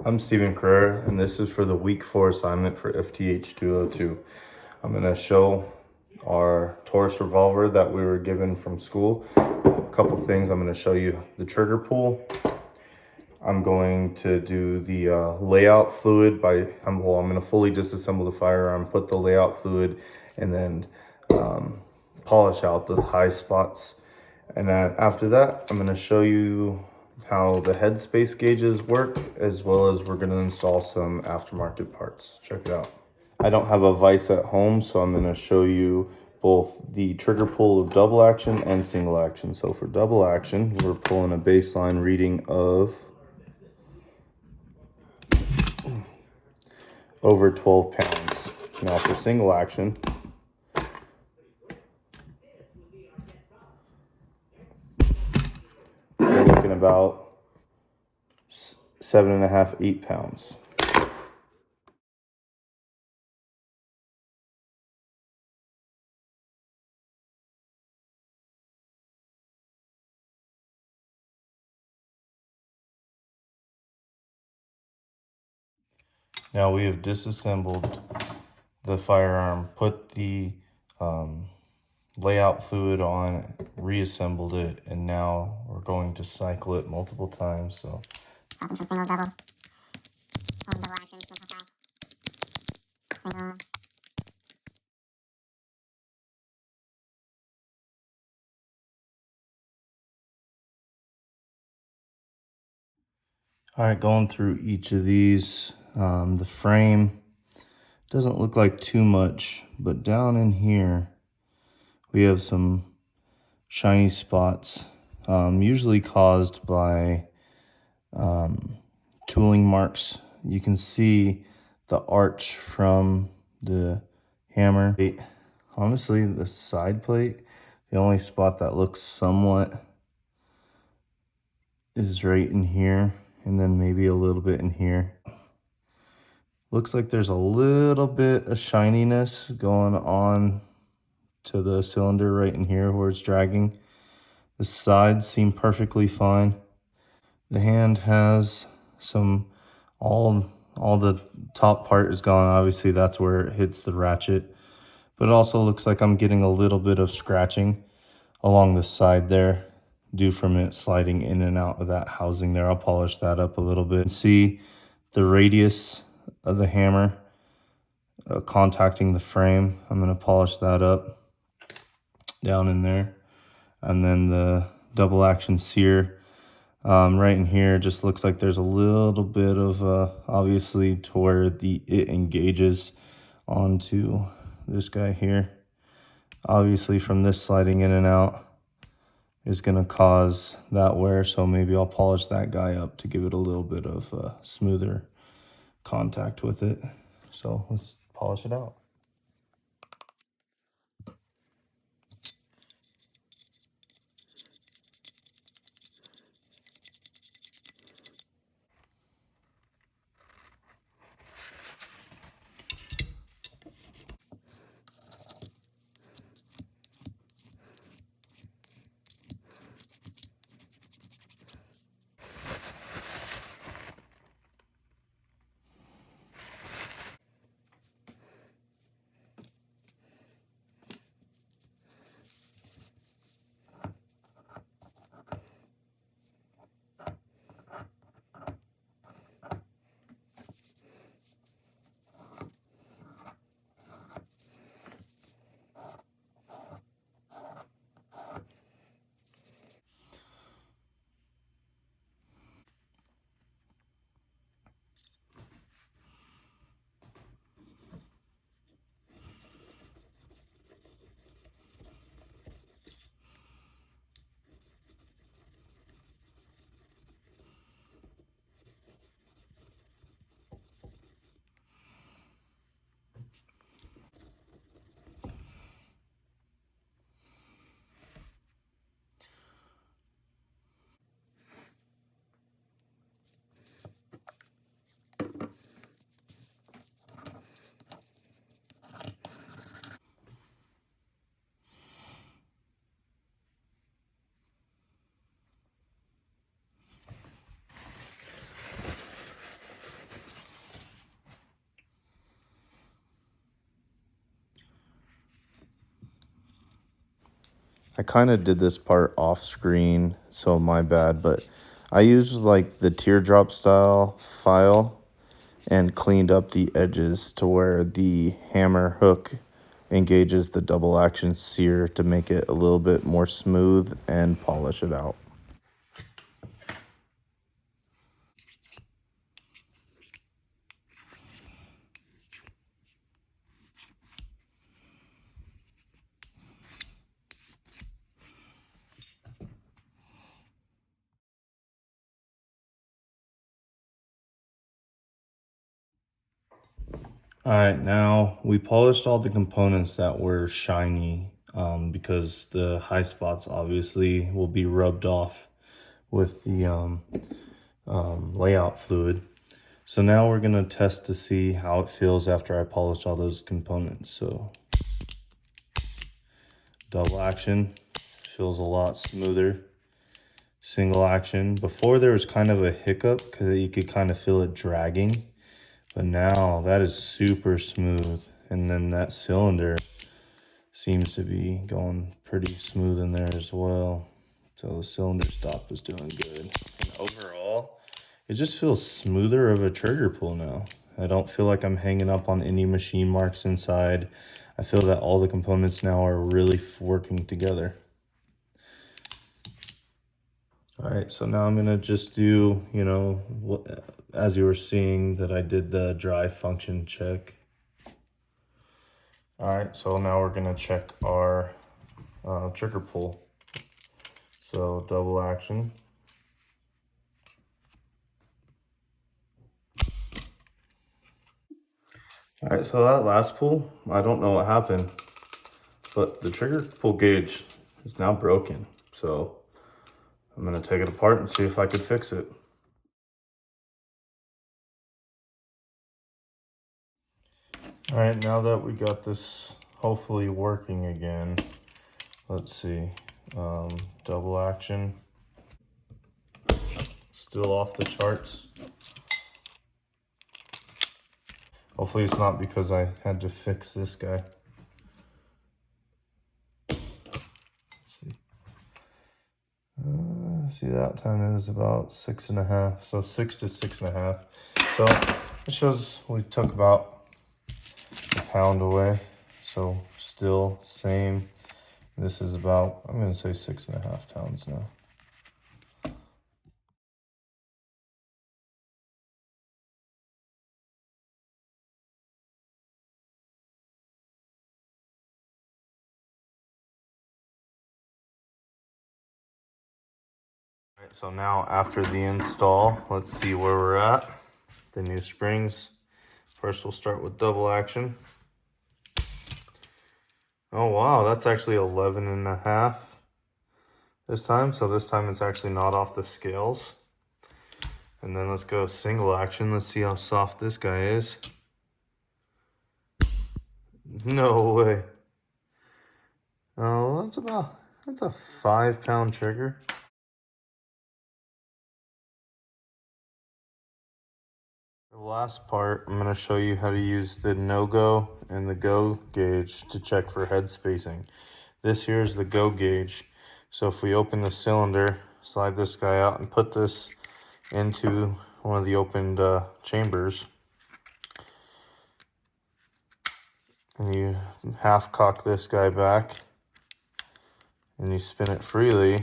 I'm Stephen Carrera, and this is for the week 4 assignment for FTH 202. I'm going to show our Taurus revolver that we were given from school. A couple things. I'm going to show you the trigger pull. I'm going to do the layout fluid I'm going to fully disassemble the firearm, put the layout fluid, and then polish out the high spots. And then after that, I'm going to show you how the headspace gauges work, as well as we're going to install some aftermarket parts. Check it out. I don't have a vise at home, so I'm going to show you both the trigger pull of double action and single action. So for double action, we're pulling a baseline reading of over 12 pounds. Now for single action, we're looking about 7.5, 8 pounds. Now we have disassembled the firearm, put the layout fluid on, reassembled it, and now we're going to cycle it multiple times. So single, double action, single. All right, going through each of these, the frame doesn't look like too much, but down in here we have some shiny spots, usually caused by tooling marks. You can see the arch from the hammer. Honestly, the side plate, the only spot that looks somewhat is right in here, and then maybe a little bit in here. Looks like there's a little bit of shininess going on to the cylinder right in here where it's dragging. The sides seem perfectly fine. The hand has some, all the top part is gone. Obviously that's where it hits the ratchet, but it also looks like I'm getting a little bit of scratching along the side there due from it sliding in and out of that housing there. I'll polish that up a little bit. See the radius of the hammer contacting the frame. I'm going to polish that up down in there. And then the double action sear right in here just looks like there's a little bit of obviously to where it engages onto this guy here. Obviously from this sliding in and out is going to cause that wear, so maybe I'll polish that guy up to give it a little bit of smoother contact with it. So let's polish it out. I kind of did this part off screen, so my bad, but I used like the teardrop style file and cleaned up the edges to where the hammer hook engages the double action sear to make it a little bit more smooth and polish it out. All right, now we polished all the components that were shiny because the high spots obviously will be rubbed off with the layout fluid. So now we're gonna test to see how it feels after I polish all those components. So double action feels a lot smoother. Single action, before there was kind of a hiccup because you could kind of feel it dragging, but now that is super smooth. And then that cylinder seems to be going pretty smooth in there as well. So the cylinder stop is doing good. And overall, it just feels smoother of a trigger pull now. I don't feel like I'm hanging up on any machine marks inside. I feel that all the components now are really working together. All right, so now I'm gonna just do, as you were seeing that I did the dry function check. All right, so now we're gonna check our trigger pull. So double action. All right, so that last pull, I don't know what happened, but the trigger pull gauge is now broken. So I'm gonna take it apart and see if I could fix it. All right, now that we got this hopefully working again, let's see, double action, still off the charts. Hopefully it's not because I had to fix this guy. See, that time it was about 6.5, so 6 to 6.5. So it shows we took about a pound away. So still same. This is about, I'm gonna say 6.5 pounds now. All right, so now after the install, let's see where we're at. The new springs. First we'll start with double action. Oh wow, that's actually 11.5 this time. So this time it's actually not off the scales. And then let's go single action. Let's see how soft this guy is. No way. Oh, that's a 5-pound trigger. The last part, I'm gonna show you how to use the no-go and the go gauge to check for head spacing. This here is the go gauge. So if we open the cylinder, slide this guy out and put this into one of the opened chambers, and you half cock this guy back and you spin it freely,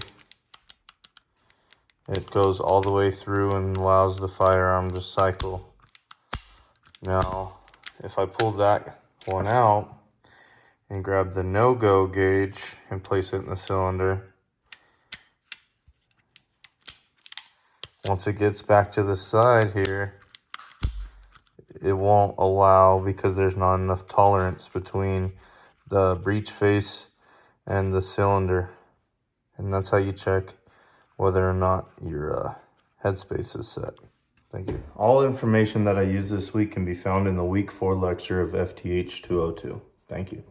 it goes all the way through and allows the firearm to cycle. Now, if I pull that one out and grab the no-go gauge and place it in the cylinder, once it gets back to the side here, it won't allow because there's not enough tolerance between the breech face and the cylinder. And that's how you check whether or not your headspace is set. Thank you. All information that I use this week can be found in the week 4 lecture of FTH 202. Thank you.